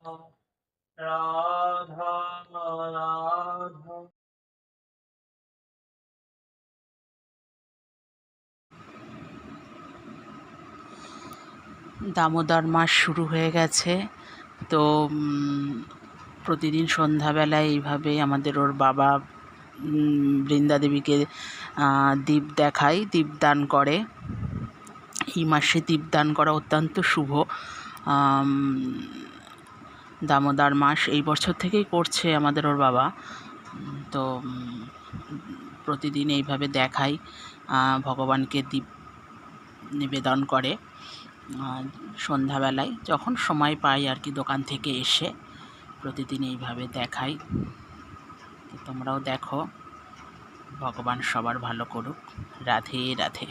রাধা রাধা। দামোদর মাস শুরু হয়ে গেছে। তো প্রতিদিন সন্ধ্যাবেলায় এইভাবে আমাদের ওর বাবা বৃন্দা দেবীকে দীপ দেখায়, দীপদান করে। এই মাসে দীপদান করা অত্যন্ত শুভ। দামোদর মাস এই বছর থেকেই করছে আমাদের ওর বাবা। তো প্রতিদিন এইভাবে দেখাই, ভগবানকে দীপ নিবেদন করে সন্ধ্যাবেলায় যখন সময় পাই আর কি, দোকান থেকে এসে প্রতিদিন এইভাবে দেখাই। তোমরাও দেখো। ভগবান সবার ভালো করুক। রাধে রাধে।